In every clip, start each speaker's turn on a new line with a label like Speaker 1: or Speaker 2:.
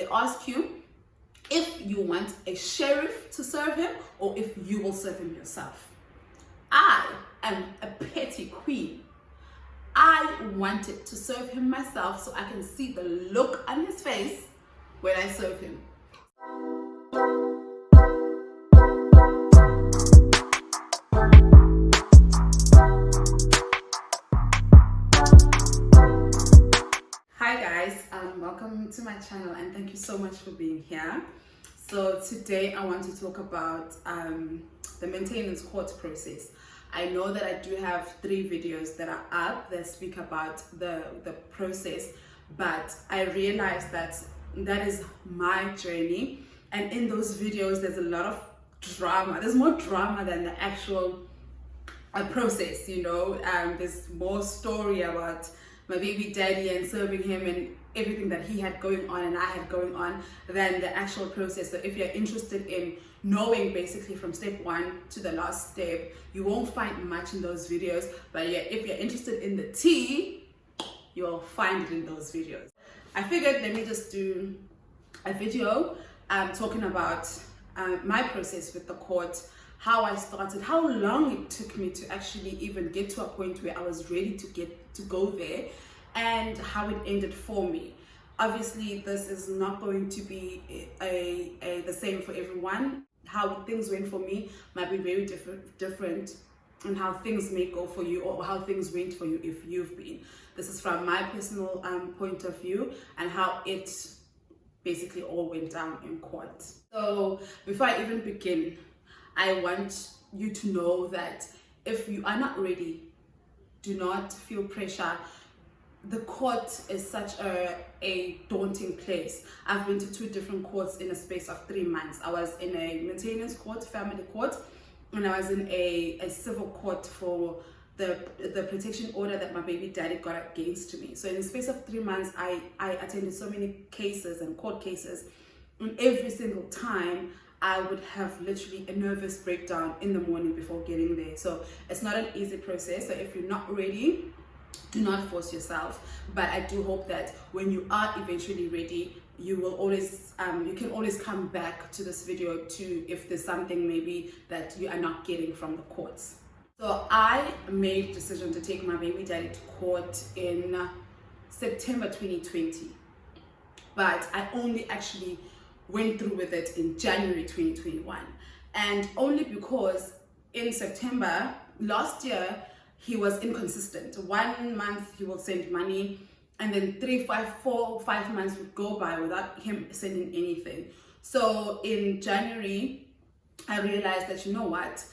Speaker 1: they ask you if you want a sheriff to serve him or if you will serve him yourself. I am a petty queen. I wanted to serve him myself so I can see the look on his face when I serve him. Hi guys, welcome to my channel and thank you so much for being here. So today I want to talk about the maintenance court process. I know that I do have 3 videos that are up that speak about the process, but I realized that is my journey, and in those videos there's a lot of drama. There's more drama than the actual process, you know. There's more story about my baby daddy and serving him and everything that he had going on and I had going on than the actual process. So if you're interested in knowing basically from step 1 to the last step, you won't find much in those videos, but yeah, if you're interested in the tea, you'll find it in those videos. I figured let me just do a video talking about my process with the court, how I started, how long it took me to actually even get to a point where I was ready to go there, and how it ended for me. Obviously, this is not going to be the same for everyone. How things went for me might be very different, and how things may go for you, or how things went for you if you've been. This is from my personal point of view and how it basically all went down in court. So before I even begin, I want you to know that if you are not ready, do not feel pressure. The court is such a daunting place. I've been to 2 different courts in a space of 3 months. I was in a maintenance court, family court, and I was in a civil court for the protection order that my baby daddy got against me. So in the space of 3 months, I attended so many cases and court cases, and every single time I would have literally a nervous breakdown in the morning before getting there. So it's not an easy process. So if you're not ready, do not force yourself. But I do hope that when you are eventually ready, you will always you can always come back to this video to if there's something maybe that you are not getting from the courts. So I made a decision to take my baby daddy to court in September 2020, but I only actually went through with it in January 2021, and only because in September last year he was inconsistent. 1 month he will send money, and then 3, 5, 4, 5 months would go by without him sending anything. So in January I realized that, you know what,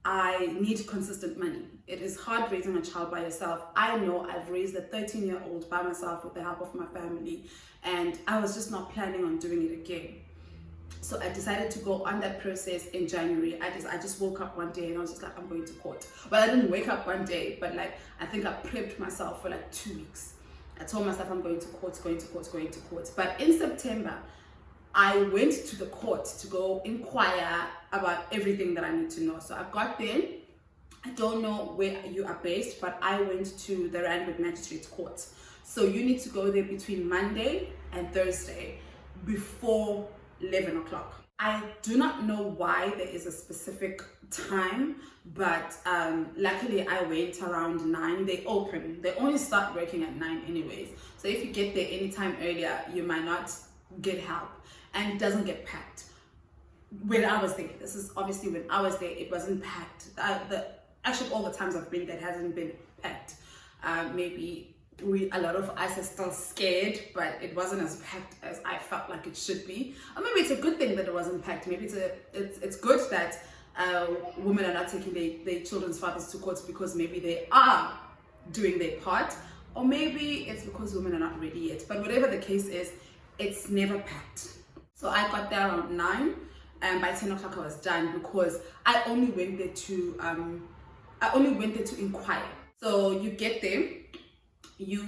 Speaker 1: I need consistent money. It is hard raising a child by yourself. I know I've raised a 13-year-old by myself with the help of my family, and I was just not planning on doing it again. So I decided to go on that process in January. I just woke up one day and I was just like, I'm going to court. Well, I didn't wake up one day, but like I think I prepped myself for like 2 weeks. I told myself I'm going to court, going to court, going to court. But in September, I went to the court to go inquire about everything that I need to know. So I got there. I don't know where you are based, but I went to the Randburg Magistrates Court. So you need to go there between Monday and Thursday before 11 o'clock. I do not know why there is a specific time, but luckily I went around 9. They open. They only start working at 9 anyways. So if you get there anytime earlier, you might not get help, and it doesn't get packed. When I was there, this is obviously when I was there, it wasn't packed. Actually all the times I've been there, it hasn't been packed. Maybe a lot of us are still scared, but it wasn't as packed as I felt like it should be. Or maybe it's a good thing that it wasn't packed. Maybe it's good that women are not taking their children's fathers to court because maybe they are doing their part, or maybe it's because women are not ready yet. But whatever the case is, it's never packed. So I got there around 9, and by 10 o'clock I was done because I only went there to inquire. So you get there, you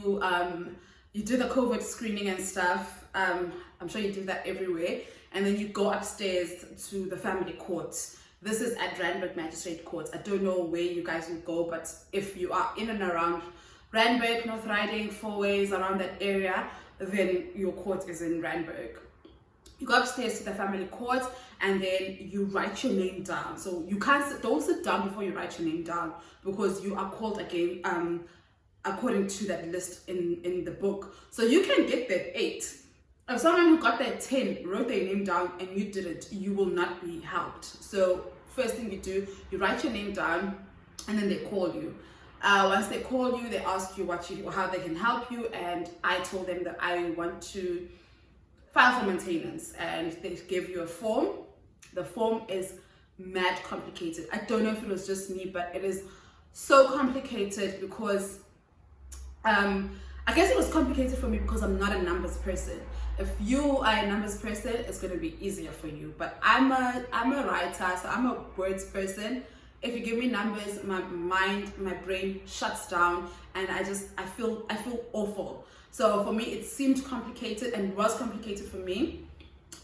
Speaker 1: do the COVID screening and stuff. I'm sure you do that everywhere, and then you go upstairs to the family court. This is at Randburg Magistrate Court. I don't know where you guys will go, but if you are in and around Randburg, North Riding, Four Ways, around that area, then your court is in Randburg. You go upstairs to the family court and then you write your name down. So you don't sit down before you write your name down, because you are called again according to that list in the book. So you can get that 8. If someone who got that 10 wrote their name down and you didn't, you will not be helped. So first thing you do, you write your name down and then they call you. Once they call you, they ask you how they can help you, and I told them that I want to file for maintenance, and they give you a form. The form is mad complicated. I don't know if it was just me, but it is so complicated because I guess it was complicated for me because I'm not a numbers person. If you are a numbers person, it's going to be easier for you, but I'm a writer, so I'm a words person. If you give me numbers, my brain shuts down, and I feel awful. So for me, it seemed complicated, and was complicated for me.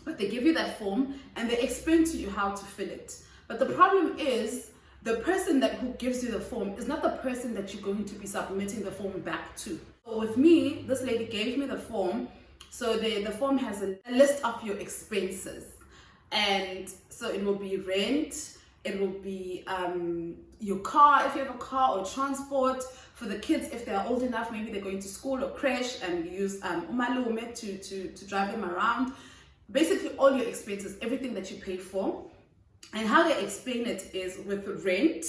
Speaker 1: But they give you that form and they explain to you how to fill it. But the problem is, the person who gives you the form is not the person that you're going to be submitting the form back to. So with me, this lady gave me the form. So the form has a list of your expenses, and so it will be rent, it will be your car if you have a car, or transport for the kids if they are old enough, maybe they're going to school or crash, and you use umalume to drive them around. Basically all your expenses, everything that you pay for. And how they explain it is with rent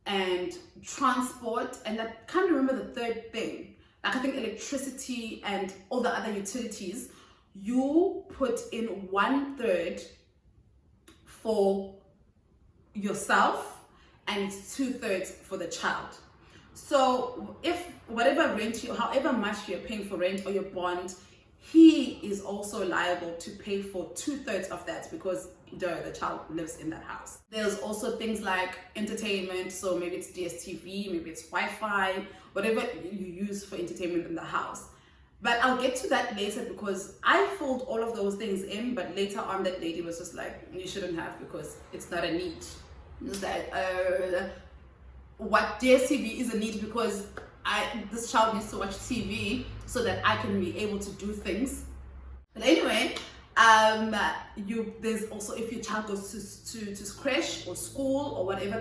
Speaker 1: and transport, and I can't remember the third thing, like I think electricity and all the other utilities. You put in 1/3 for yourself and it's 2/3 for the child. So if whatever rent however much you're paying for rent or your bond, he is also liable to pay for 2/3 of that, because the child lives in that house. There's also things like entertainment, so maybe it's DSTV, maybe it's Wi-Fi, whatever you use for entertainment in the house. But I'll get to that later, because I filled all of those things in, but later on that lady was just like, you shouldn't have, because it's not a need. It's like, what DSTV is a need, because this child needs to watch TV so that I can be able to do things. But anyway, there's also, if your child goes to crash or school or whatever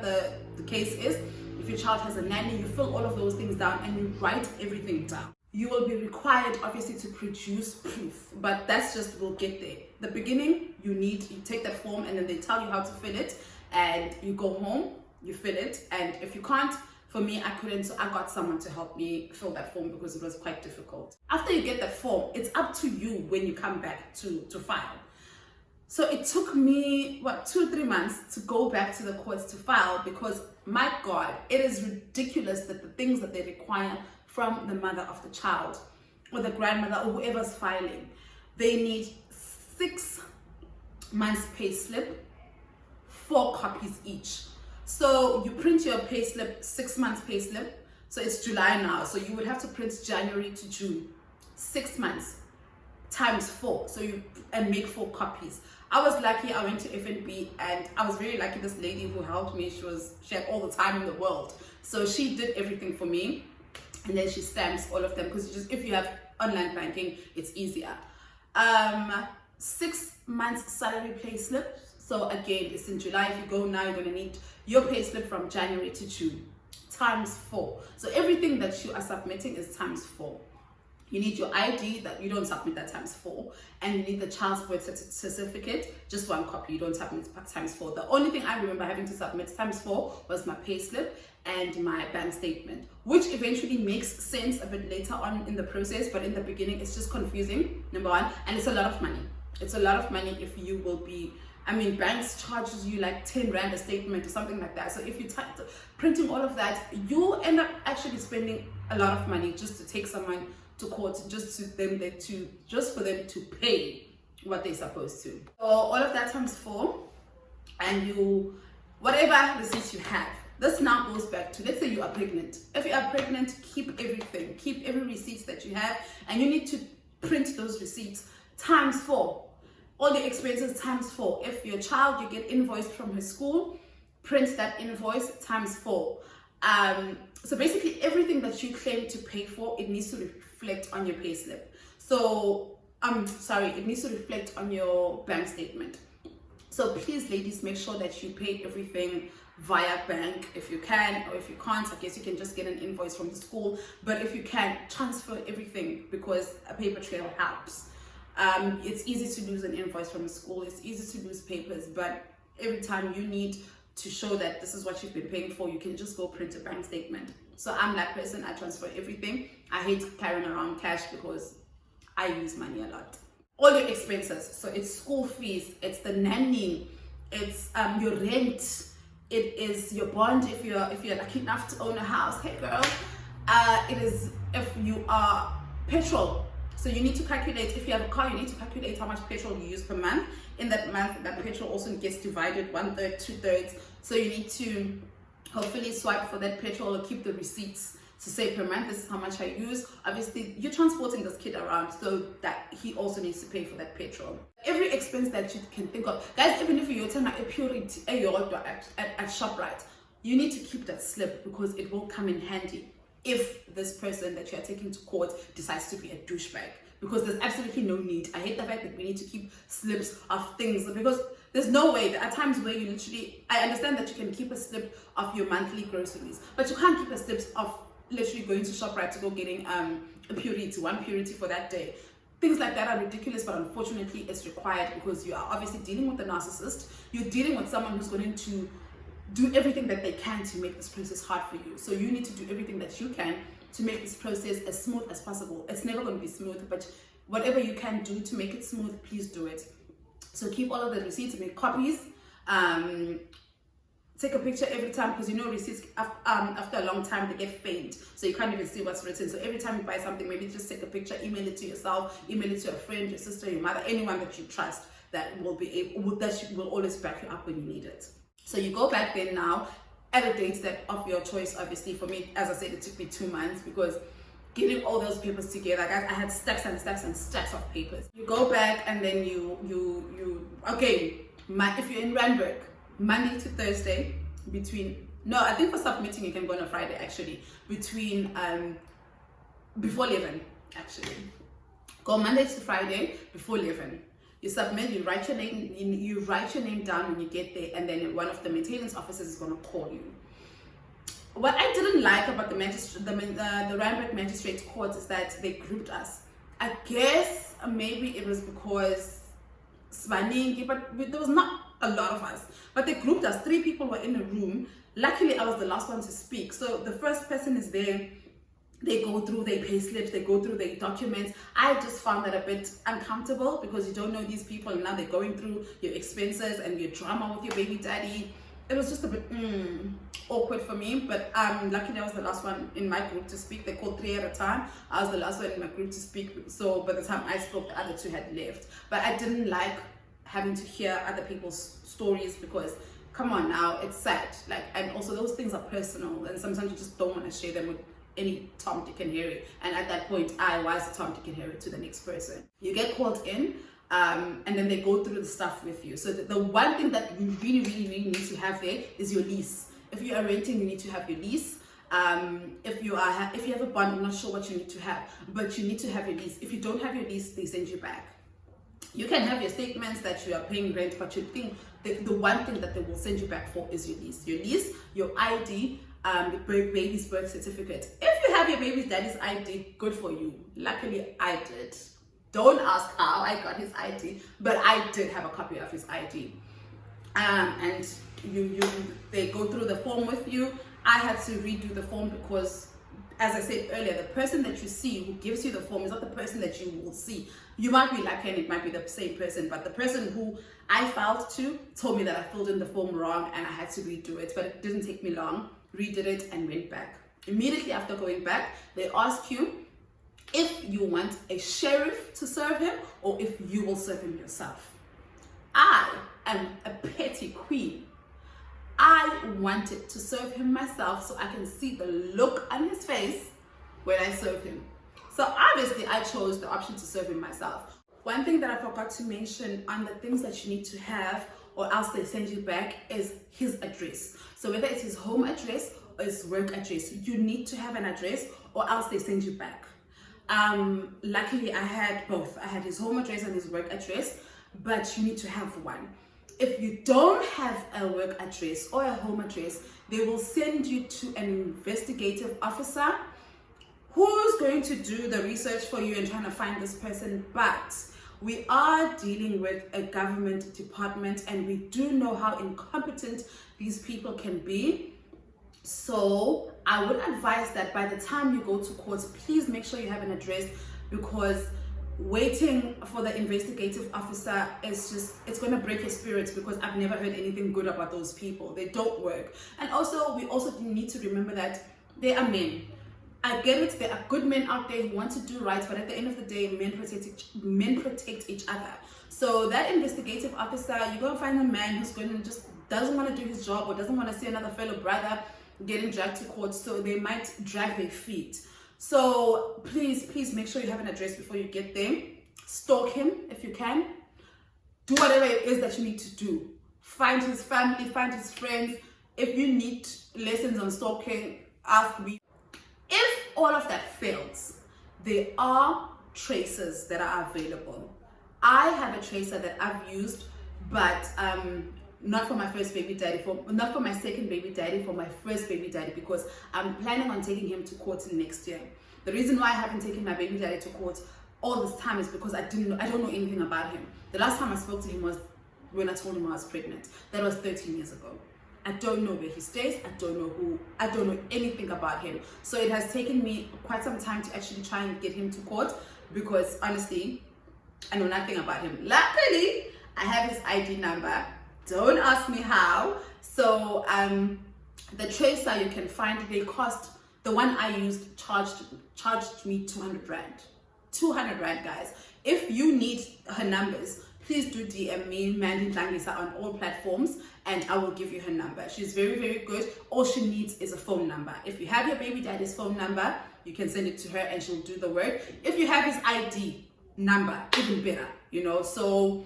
Speaker 1: the case is, if your child has a nanny, you fill all of those things down and you write everything down. You will be required obviously to produce proof, but that's just, we'll get there. The beginning, you take that form and then they tell you how to fill it, and you go home, you fill it, and if you can't, for me, I couldn't, so I got someone to help me fill that form because it was quite difficult. After you get that form, it's up to you when you come back to file. So it took me, 2 or 3 months to go back to the courts to file, because my God, it is ridiculous that the things that they require from the mother of the child or the grandmother or whoever's filing, they need 6 months pay slip, 4 copies each. So you print your pay slip, 6 months pay slip. So it's July now. So you would have to print January to June, 6 months times 4. And make 4 copies. I was lucky. I went to FNB, and I was very lucky. This lady who helped me, she had all the time in the world. So she did everything for me, and then she stamps all of them, because if you have online banking, it's easier. 6 months salary pay slip. So again, it's in July. If you go now, you're going to need your pay slip from January to June times 4. So everything that you are submitting is times 4. You need your ID, that you don't submit that times 4, and you need the child's birth certificate, just 1 copy. You don't submit times 4. The only thing I remember having to submit times 4 was my pay slip and my bank statement, which eventually makes sense a bit later on in the process, but in the beginning it's just confusing, number 1, and it's a lot of money. It's a lot of money if you will be, banks charges you like 10 Rand a statement or something like that. So if you printing all of that, you end up actually spending a lot of money just to take someone to court, just for them to pay what they're supposed to. So all of that times 4, and whatever receipts you have. This now goes back to, let's say you are pregnant. If you are pregnant, keep everything, keep every receipt that you have, and you need to print those receipts times 4. All the expenses times 4. If your child, you get invoiced from her school, print that invoice times 4. So basically everything that you claim to pay for, it needs to reflect on your pay slip. So it needs to reflect on your bank statement. So please, ladies, make sure that you pay everything via bank if you can, or if you can't, I guess you can just get an invoice from the school. But if you can, transfer everything, because a paper trail helps. It's easy to lose an invoice from the school, it's easy to lose papers, but every time you need to show that this is what you've been paying for, you can just go print a bank statement. So I'm that person, I transfer everything. I hate carrying around cash because I use money a lot. All your expenses, so it's school fees, it's the nanny, it's your rent, it is your bond if you're lucky enough to own a house. Hey girl, it is if you are petrol. So you need to calculate, if you have a car, you need to calculate how much petrol you use per month. In that month, that petrol also gets divided 1/3, 2/3. So you need to hopefully swipe for that petrol or keep the receipts to say per month, this is how much I use. Obviously, you're transporting this kid around, so that he also needs to pay for that petrol. Every expense that you can think of. Guys, even if you're telling a purity at ShopRite, you need to keep that slip, because it will come in handy if this person that you are taking to court decides to be a douchebag, because there's absolutely no need. I hate the fact that we need to keep slips of things, because there's no way. There are times where you literally, I understand that you can keep a slip of your monthly groceries, but you can't keep a slip of literally going to ShopRite to go getting a purity, one purity for that day. Things like that are ridiculous, but unfortunately it's required, because you are obviously dealing with a narcissist. You're dealing with someone who's going to do everything that they can to make this process hard for you. So you need to do everything that you can to make this process as smooth as possible. It's never going to be smooth, but whatever you can do to make it smooth, please do it. So keep all of the receipts, make copies, take a picture every time, because you know receipts after a long time they get faint, so you can't even see what's written. So every time you buy something, maybe just take a picture, email it to yourself, email it to a friend, your sister, your mother, anyone that you trust that will be able, that will always back you up when you need it. So you go back then now at a date that of your choice. Obviously for me, as I said, it took me 2 months, because getting all those papers together, guys, I had stacks and stacks and stacks of papers. You go back and then you okay, if you're in Randburg, Monday to Thursday, I think for submitting you can go on a Friday, actually, before 11, actually. Go Monday to Friday before 11. You submit, you write your name down when you get there, and then one of the maintenance officers is going to call you. What I didn't like about the Randburg Magistrate Court is that they grouped us. I guess maybe it was because Svaningi, but there was not a lot of us. But they grouped us. 3 people were in a room. Luckily, I was the last one to speak. So the first person is there. They go through their pay slips, they go through their documents. I just found that a bit uncomfortable, because you don't know these people, and now they're going through your expenses and your drama with your baby daddy. It was just a bit awkward for me, but luckily I was the last one in my group to speak. They called 3 at a time. I was the last one in my group to speak, so by the time I spoke, the other 2 had left. But I didn't like having to hear other people's stories, because come on now, it's sad. And also those things are personal, and sometimes you just don't want to share them with any Tom, Dick and Harry. And at that point, I was Tom, Dick and Harry to the next person. You get called in, and then they go through the stuff with you. So the one thing that you really need to have there is your lease. If you are renting, you need to have your lease. If you have a bond, I'm not sure what you need to have, but you need to have your lease. If you don't have your lease, they send you back. You can have your statements that you are paying rent, but you think the one thing that they will send you back for is your lease, your ID, the baby's birth certificate. If you have your baby's daddy's ID, good for you. Luckily, I did. Don't ask how I got his ID, but I did have a copy of his ID. And they go through the form with you. I had to redo the form because, as I said earlier, the person that you see who gives you the form is not the person that you will see. You might be lucky and it might be the same person, but the person who I filed to told me that I filled in the form wrong and I had to redo it, but it didn't take me long. Redid it and went back. Immediately after going back, they ask you if you want a sheriff to serve him or if you will serve him yourself. I am a petty queen. I wanted to serve him myself so I can see the look on his face when I serve him. So obviously I chose the option to serve him myself. One thing that I forgot to mention on the things that you need to have or else they send you back is his address. So whether it's his home address or his work address, you need to have an address or else they send you back. Luckily I had both. I had his home address and his work address, but you need to have one. If you don't have a work address or a home address, they will send you to an investigative officer who's going to do the research for you and trying to find this person. But we are dealing with a government department, and we do know how incompetent these people can be. So I would advise that by the time you go to court, please make sure you have an address, because waiting for the investigative officer is just, it's going to break your spirits, because I've never heard anything good about those people. They don't work. And also, we also need to remember that they are men. I get it, there are good men out there who want to do right, but at the end of the day, men protect each other. So that investigative officer, you're going to find a man who's going to just doesn't want to do his job, or doesn't want to see another fellow brother getting dragged to court, so they might drag their feet. So please make sure you have an address before you get there. Stalk him if you can. Do whatever it is that you need to do. Find his family, find his friends. If you need lessons on stalking, ask me. If all of that fails, there are tracers that are available. I have a tracer that I've used, but not for my first baby daddy, not for my second baby daddy, for my first baby daddy, because I'm planning on taking him to court next year. The reason why I haven't taken my baby daddy to court all this time is because I don't know anything about him. The last time I spoke to him was when I told him I was pregnant. That was 13 years ago. I don't know where he stays. I don't know anything about him. So it has taken me quite some time to actually try and get him to court, because honestly, I know nothing about him. Luckily, I have his ID number. Don't ask me how. So the tracer, you can find, they cost, the one I used charged me 200 rand. 200 rand, guys. If you need her numbers, please do DM me, Mandy Dlangisa, on all platforms, and I will give you her number. She's very, very good. All she needs is a phone number. If you have your baby daddy's phone number, you can send it to her and she'll do the work. If you have his ID number, even better, you know. So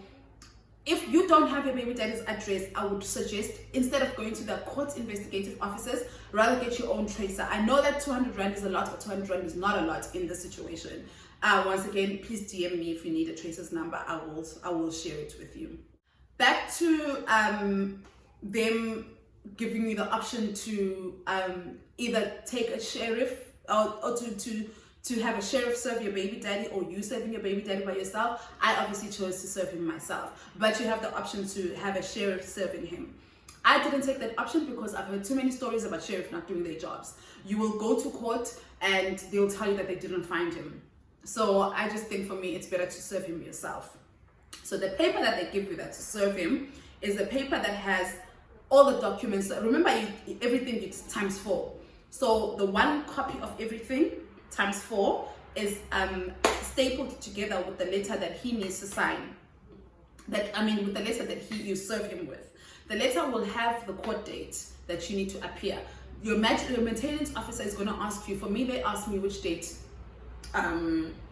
Speaker 1: if you don't have your baby daddy's address, I would suggest, instead of going to the court investigative officers, rather get your own tracer. I know that 200 rand is a lot, but 200 rand is not a lot in this situation. Once again, please DM me if you need a tracer's number. I will share it with you. Back to them giving you the option to either take a sheriff or to have a sheriff serve your baby daddy, or you serving your baby daddy by yourself. I obviously chose to serve him myself, but you have the option to have a sheriff serving him. I didn't take that option because I've heard too many stories about sheriff not doing their jobs. You will go to court and they'll tell you that they didn't find him. So I just think, for me, it's better to serve him yourself. So the paper that they give you that to serve him is the paper that has all the documents. Remember, everything is times 4. So the one copy of everything times 4 is stapled together with the letter that he needs to sign. With the letter that you serve him with. The letter will have the court date that you need to appear. Your maintenance officer is going to ask you. For me, they asked me which date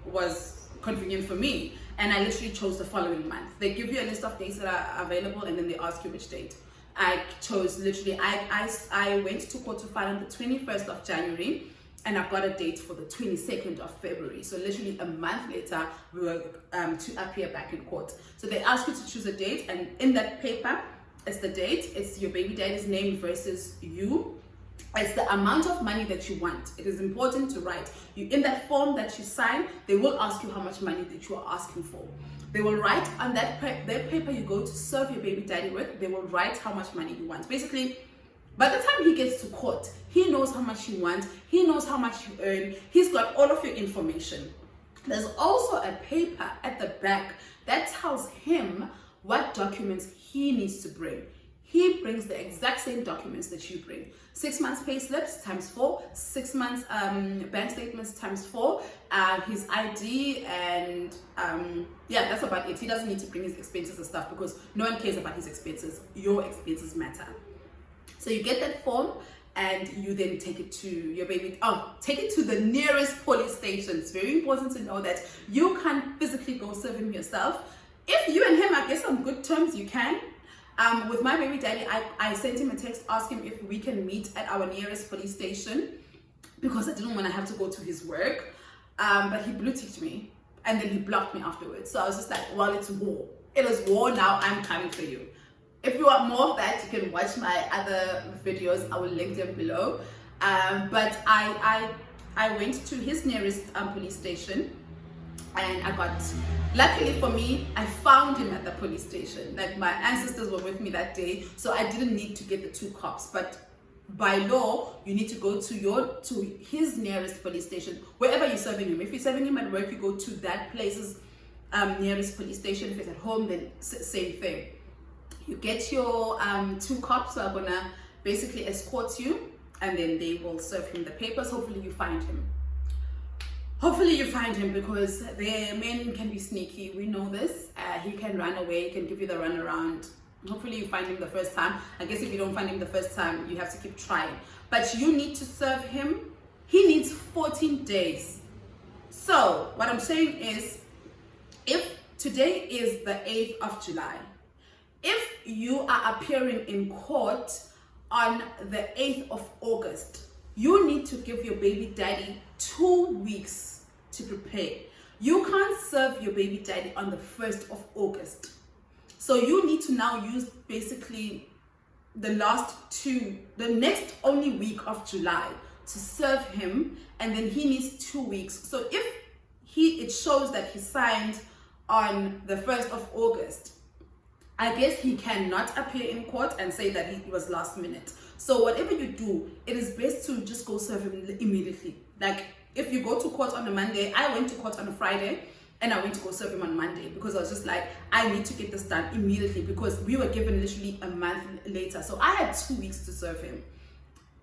Speaker 1: was convenient for me, and I literally chose the following month. They give you a list of dates that are available, and then they ask you which date. I chose literally, I went to court to file on the 21st of January, and I got a date for the 22nd of February. So literally a month later, we were to appear back in court. So they ask you to choose a date, and in that paper, it's the date, it's your baby daddy's name versus you. It's the amount of money that you want. It is important to write. In that form that you sign, they will ask you how much money that you are asking for. They will write on that paper you go to serve your baby daddy with, they will write how much money you want. Basically, by the time he gets to court, he knows how much you want, he knows how much you earn, he's got all of your information. There's also a paper at the back that tells him what documents he needs to bring. He brings the exact same documents that you bring. 6 months pay slips times 4, 6 months bank statements times 4, his ID, and yeah, that's about it. He doesn't need to bring his expenses and stuff, because no one cares about his expenses. Your expenses matter. So you get that form, and you then take it to your baby, take it to the nearest police station. It's very important to know that you can't physically go serve him yourself. If you and him are, I guess, on good terms, you can. With my baby daddy, I sent him a text asking if we can meet at our nearest police station, because I didn't want to have to go to his work. but he blue ticked me and then he blocked me afterwards. So I was just like, well, it's war. It is war now. I'm coming for you. If you want more of that, you can watch my other videos. I will link them below. But I went to his nearest police station, and luckily for me, I found him at the police station. Like, my ancestors were with me that day, so I didn't need to get the 2 cops. But by law, you need to go to his nearest police station, wherever you're serving him. If you're serving him at work, you go to that place's nearest police station. If it's at home, then same thing. You get your 2 cops who are gonna basically escort you, and then they will serve him the papers. Hopefully you find him. Hopefully you find him, because the men can be sneaky. We know this. He can run away, he can give you the runaround. Hopefully you find him the first time. I guess if you don't find him the first time, you have to keep trying. But you need to serve him. He needs 14 days. So what I'm saying is, if today is the 8th of July, if you are appearing in court on the 8th of August, you need to give your baby daddy 2 weeks to prepare. You can't serve your baby daddy on the 1st of August. So you need to now use basically the next only week of July to serve him, and then he needs 2 weeks. So if it shows that he signed on the 1st of August, I guess he cannot appear in court and say that he was last minute. So whatever you do, it is best to just go serve him immediately. Like, if you go to court on a Monday, I went to court on a Friday, and I went to go serve him on Monday, because I was just like, I need to get this done immediately, because we were given literally a month later. So I had 2 weeks to serve him.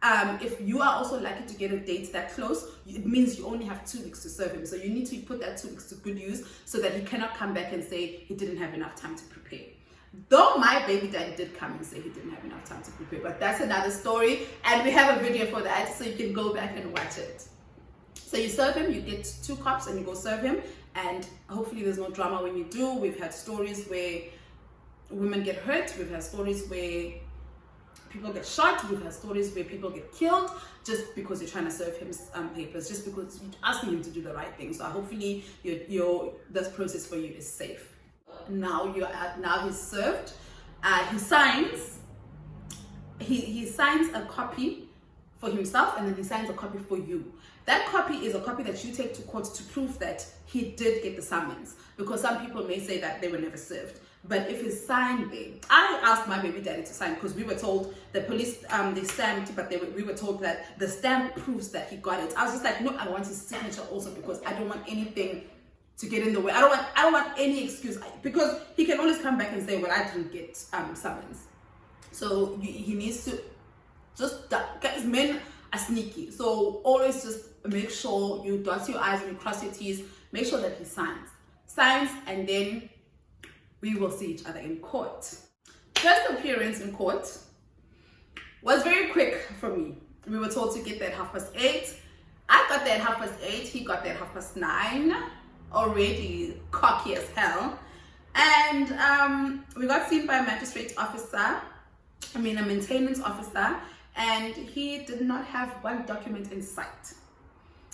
Speaker 1: If you are also lucky to get a date that close, it means you only have 2 weeks to serve him. So you need to put that 2 weeks to good use, so that he cannot come back and say he didn't have enough time to prepare. Though my baby daddy did come and say he didn't have enough time to prepare, but that's another story, and we have a video for that, so you can go back and watch it. So you serve him, you get 2 cops and you go serve him, and hopefully there's no drama when you do. We've had stories where women get hurt, we've had stories where people get shot, we've had stories where people get killed just because you're trying to serve him papers, just because you're asking him to do the right thing. So hopefully this process for you is safe. Now he's served. He signs a copy for himself, and then he signs a copy for you. That copy is a copy that you take to court to prove that he did get the summons, because some people may say that they were never served. But if it's signed there, I asked my baby daddy to sign, because we were told the police they stamped, but we were told that the stamp proves that he got it. I was just like, no, I want his signature also, because I don't want anything to get in the way. I don't want any excuse, because he can always come back and say, well, I didn't get summons. So he needs to just, guys, men are sneaky. So always just make sure you dot your I's and you cross your T's. Make sure that he signs, and then we will see each other in court. First appearance in court was very quick for me. We were told to get there at 8:30. I got there at 8:30. He got there at 9:30. Already cocky as hell. And we got seen by a maintenance officer, and he did not have one document in sight.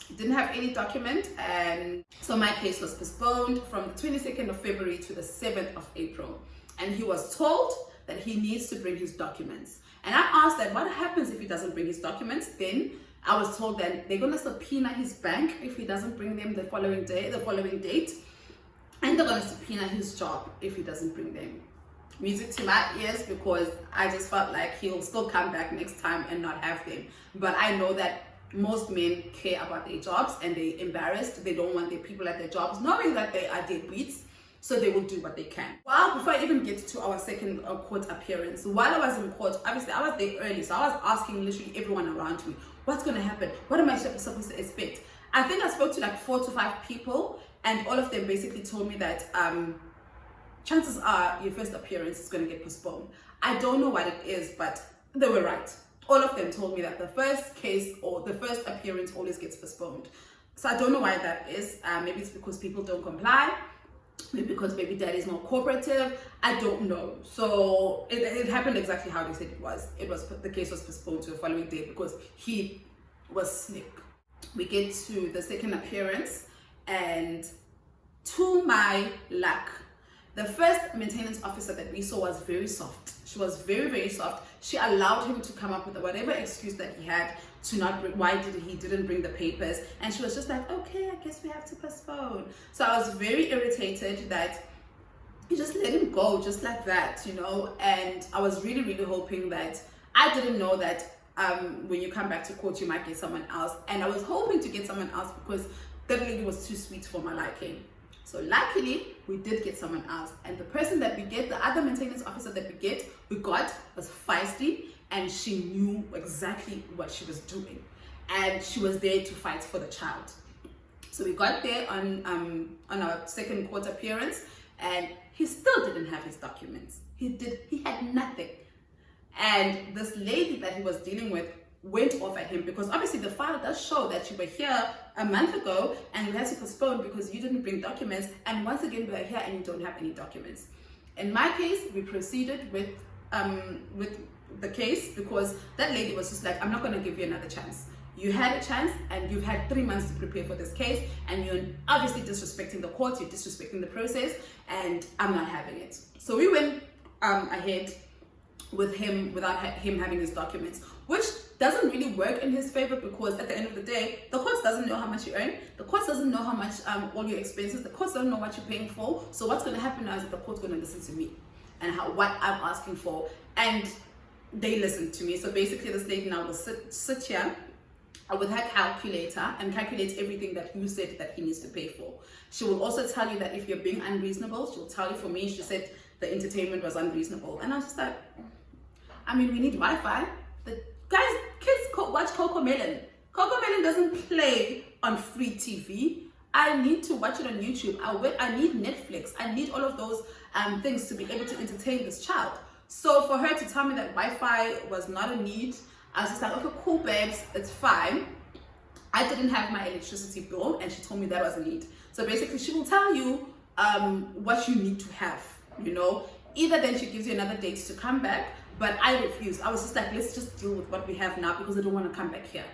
Speaker 1: He didn't have any document, and so my case was postponed from the 22nd of February to the 7th of April. And he was told that he needs to bring his documents. And I asked that, what happens if he doesn't bring his documents? Then I was told that they're gonna subpoena his bank if he doesn't bring them the following date, and they're gonna subpoena his job if he doesn't bring them. Music to my ears, because I just felt like he'll still come back next time and not have them. But I know that most men care about their jobs, and they're embarrassed. They don't want their people at their jobs knowing that they are deadbeats, so they will do what they can. Well, before I even get to our second court appearance, while I was in court, obviously I was there early, so I was asking literally everyone around me, what's going to happen? What am I supposed to expect? I think I spoke to like 4 to 5 people, and all of them basically told me that chances are your first appearance is going to get postponed. I don't know what it is, but they were right. All of them told me that the first case or the first appearance always gets postponed. So I don't know why that is. Maybe it's because people don't comply. Maybe because baby daddy is more cooperative. I don't know. So it happened exactly how they said it was. The case was postponed to the following day because he was slick. we get to the second appearance, and to my luck, the first maintenance officer that we saw was very soft. She was very, very soft. She allowed him to come up with whatever excuse that he had to not bring, he didn't bring the papers. And she was just like, okay, I guess we have to postpone. So I was very irritated that you just let him go just like that, you know. And I was really, really hoping that, I didn't know that when you come back to court, you might get someone else. And I was hoping to get someone else because that lady was too sweet for my liking. So luckily, we did get someone else. And the person that we get, the other maintenance officer that we got was feisty, and she knew exactly what she was doing. And she was there to fight for the child. So we got there on our second court appearance, and he still didn't have his documents. He had nothing. And this lady that he was dealing with went off at him because obviously the file does show that you were here a month ago and you had to postpone because you didn't bring documents, and once again we are here and you don't have any documents. In my case, we proceeded with the case because that lady was just like, I'm not going to give you another chance. You had a chance and you've had 3 months to prepare for this case, and you're obviously disrespecting the court, you're disrespecting the process, and I'm not having it. So we went ahead with him without him having his documents, which doesn't really work in his favor because at the end of the day, the court doesn't know how much you earn, the court doesn't know how much all your expenses, the court doesn't know what you're paying for. So what's going to happen now is that the court's going to listen to me and what I'm asking for, and they listened to me. So basically this lady now will sit here with her calculator and calculate everything that you said that he needs to pay for. She will also tell you that if you're being unreasonable, she'll tell you. For me, she said the entertainment was unreasonable, and I was just like, I mean, we need Wi-Fi. The guys, kids watch CoComelon. CoComelon doesn't play on free TV. I need to watch it on YouTube. I need Netflix. I need all of those things to be able to entertain this child. So for her to tell me that Wi-Fi was not a need, I was just like, okay, cool, babes, it's fine. I didn't have my electricity bill, and she told me that was a need. So basically, she will tell you what you need to have, you know. Either then she gives you another date to come back, but I refused. I was just like, let's just deal with what we have now because I don't want to come back here.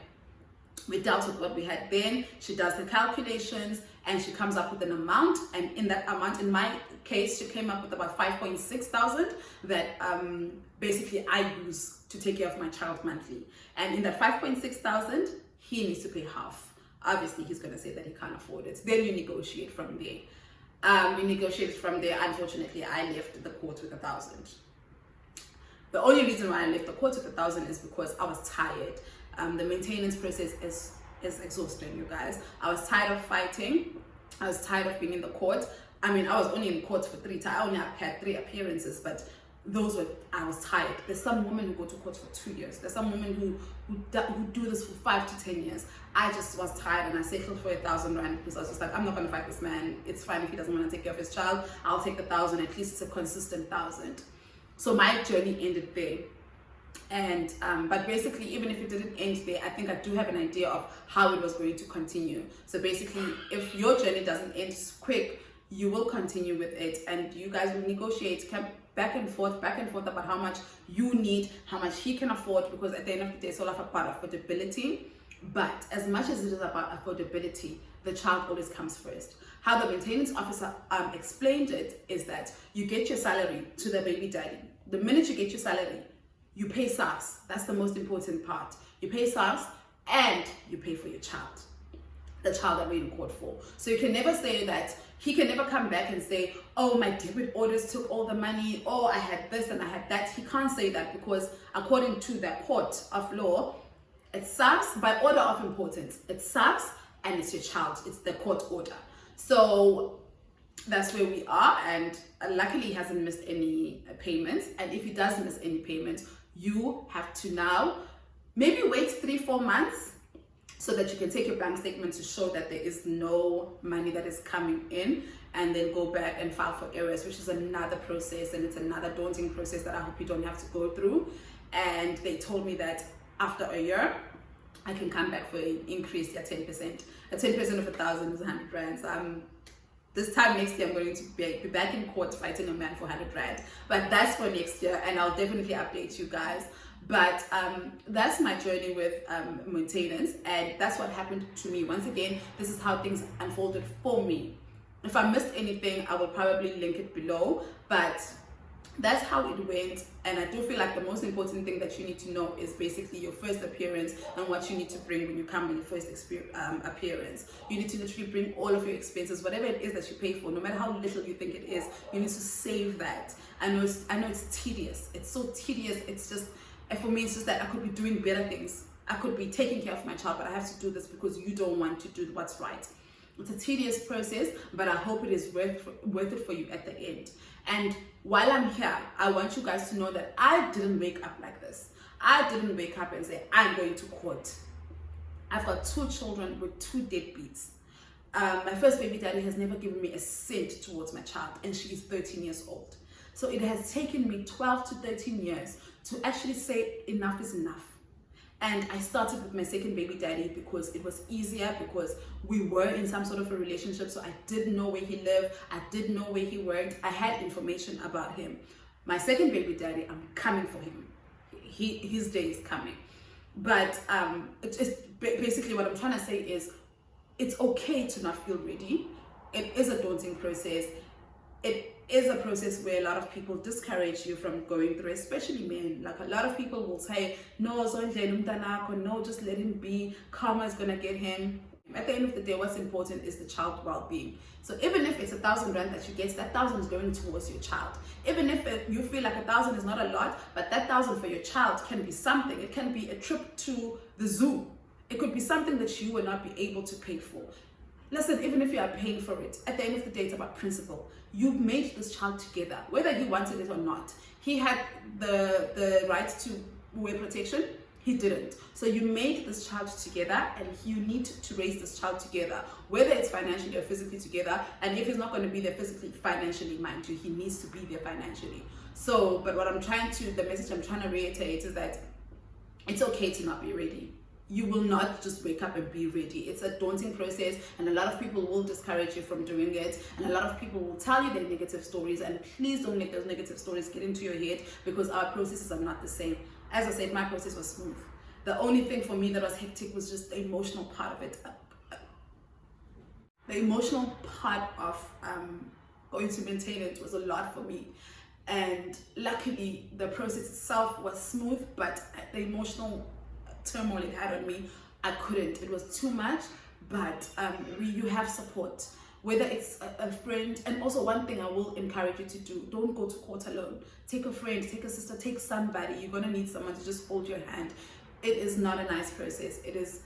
Speaker 1: We dealt with what we had then. She does the calculations and she comes up with an amount, and in that amount, in my case, she came up with about 5.6 thousand that basically I use to take care of my child monthly. And in that 5.6 thousand, he needs to pay half. Obviously, he's going to say that he can't afford it. Then you negotiate from there. We negotiated from there. Unfortunately, I left the court with 1,000. The only reason why I left the court with 1,000 is because I was tired. The maintenance process is exhausting, you guys. I was tired of fighting. I was tired of being in the court. I mean, I was only in court for 3 times. I only had 3 appearances, but I was tired. There's some women who go to court for 2 years. There's some women who do this for 5 to 10 years. I just was tired, and I settled for 1,000 rand because I was just like, I'm not going to fight this man. It's fine if he doesn't want to take care of his child. I'll take the 1,000. At least it's a consistent 1,000. So my journey ended there. And but basically, even if it didn't end there, I think I do have an idea of how it was going to continue. So basically, if your journey doesn't end quick, you will continue with it, and you guys will negotiate, come back and forth about how much you need, how much he can afford, because at the end of the day, it's all about affordability. But as much as it is about affordability, the child always comes first. How the maintenance officer explained it is that you get your salary to the baby daddy. The minute you get your salary, you pay SARS. That's the most important part. You pay SARS and you pay for your child, the child that we're in court for. So you can never say that, he can never come back and say, oh, my debit orders took all the money, oh, I had this and I had that. He can't say that because according to the court of law, it SARS by order of importance. It's SARS and it's your child. It's the court order. So that's where we are, and luckily he hasn't missed any payments. And if he does miss any payments, you have to now maybe wait 3-4 months so that you can take your bank statement to show that there is no money that is coming in, and then go back and file for errors, which is another process, and it's another daunting process that I hope you don't have to go through. And they told me that after a year I can come back for an increase at 10%. A 10% of 1,000 is 100 rand. This time next year, I'm going to be back in court fighting a man for 100 rand. But that's for next year, and I'll definitely update you guys. But that's my journey with maintenance, and that's what happened to me. Once again, this is how things unfolded for me. If I missed anything, I will probably link it below, but that's how it went. And I do feel like the most important thing that you need to know is basically your first appearance and what you need to bring when you come in your first appearance. You need to literally bring all of your expenses, whatever it is that you pay for, no matter how little you think it is. You need to save that. I know it's tedious. It's so tedious. It's just, and for me, it's just that I could be doing better things. I could be taking care of my child, but I have to do this because you don't want to do what's right. It's a tedious process, but I hope it is worth it for you at the end. And while I'm here, I want you guys to know that I didn't wake up like this. I didn't wake up and say, I'm going to court. I've got 2 children with 2 deadbeats. My first baby daddy has never given me a cent towards my child, and she is 13 years old. So it has taken me 12 to 13 years to actually say enough is enough. And I started with my second baby daddy because it was easier, because we were in some sort of a relationship. So I did know where he lived. I did know where he worked. I had information about him. My second baby daddy, I'm coming for him. His day is coming. But it's basically what I'm trying to say is it's okay to not feel ready. It is a daunting process. It is a process where a lot of people discourage you from going through, especially men. Like, a lot of people will say, no, no, just let him be, karma is gonna get him. At the end of the day, what's important is the child's well-being. So even if it's 1,000 rand that you get, that 1,000 is going towards your child. Even if you feel like 1,000 is not a lot, but that 1,000 for your child can be something. It can be a trip to the zoo. It could be something that you will not be able to pay for. Listen, even if you are paying for it, at the end of the day, it's about principle. You made this child together, whether he wanted it or not. He had the right to wear protection. He didn't. So you made this child together, and you need to raise this child together, whether it's financially or physically together. And if he's not going to be there physically, financially, mind you, he needs to be there financially. So, but what the message I'm trying to reiterate is that it's okay to not be ready. You will not just wake up and be ready. It's a daunting process, and a lot of people will discourage you from doing it, and a lot of people will tell you their negative stories, and please don't let those negative stories get into your head, because our processes are not the same. As I said, my process was smooth. The only thing for me that was hectic was just the emotional part of it. The emotional part of going to maintain it was a lot for me. And luckily, the process itself was smooth, but the emotional turmoil it had on me, I couldn't. It was too much. But you have support, whether it's a friend. And also, one thing I will encourage you to do, don't go to court alone. Take a friend, take a sister, take somebody. You're going to need someone to just hold your hand. It is not a nice process. It is,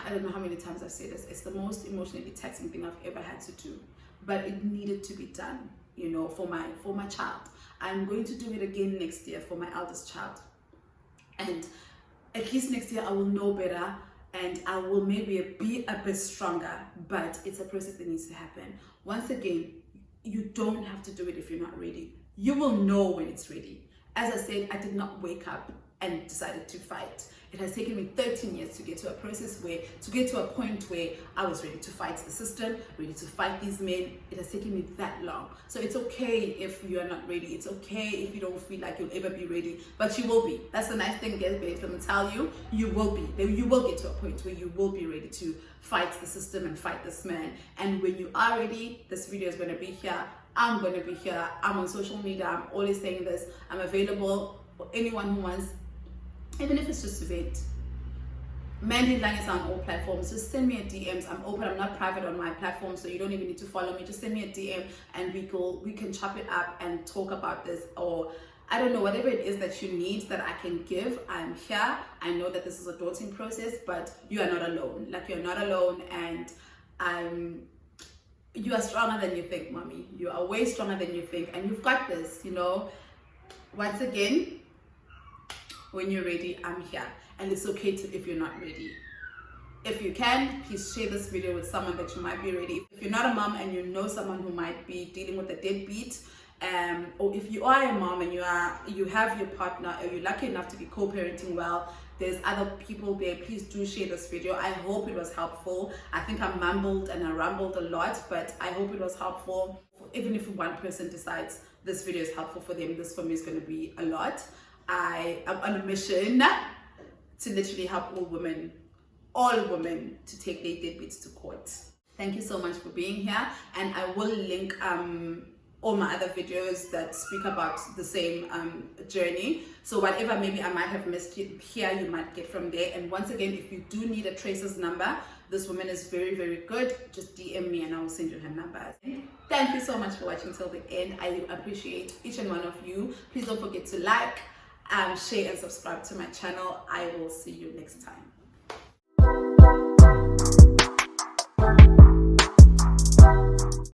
Speaker 1: I don't know how many times I've said this, it's the most emotionally taxing thing I've ever had to do, but it needed to be done, you know, for my child. I'm going to do it again next year for my eldest child, and at least next year I will know better, and I will maybe be a bit stronger. But it's a process that needs to happen. Once again, you don't have to do it if you're not ready. You will know when it's ready. As I said, I did not wake up and decided to fight. It has taken me 13 years to get to a point where I was ready to fight the system, ready to fight these men. It has taken me that long. So it's okay if you are not ready. It's okay if you don't feel like you'll ever be ready, but you will be. That's the nice thing, guys, babe. Let me tell you, you will be. You will get to a point where you will be ready to fight the system and fight this man. And when you are ready, this video is going to be here. I'm going to be here. I'm on social media. I'm always saying this. I'm available for anyone who wants, even if it's just to vent. Mandy Lang is on all platforms. Just send me a DMs. I'm open. I'm not private on my platform, so you don't even need to follow me. Just send me a DM, and we can chop it up and talk about this, or I don't know, whatever it is that you need that I can give. I'm here. I know that this is a daunting process, but you are not alone. Like, you're not alone, and you are stronger than you think, mommy. You are way stronger than you think, and you've got this, you know. Once again, when you're ready, I'm here. And it's okay if you're not ready. If you can, please share this video with someone that you might be ready. If you're not a mom and you know someone who might be dealing with a deadbeat, or if you are a mom and you have your partner, or you're lucky enough to be co-parenting well, there's other people there. Please do share this video. I hope it was helpful. I think I mumbled and I rambled a lot, but I hope it was helpful. Even if one person decides this video is helpful for them, this for me is going to be a lot. I am on a mission to literally help all women to take their deadbeats to court. Thank you so much for being here, and I will link all my other videos that speak about the same journey. So whatever maybe I might have missed here, you might get from there. And once again, if you do need a Tracer's number, this woman is very, very good. Just DM me and I will send you her number. Thank you so much for watching till the end. I appreciate each and one of you. Please don't forget to like, share and subscribe to my channel. I will see you next time.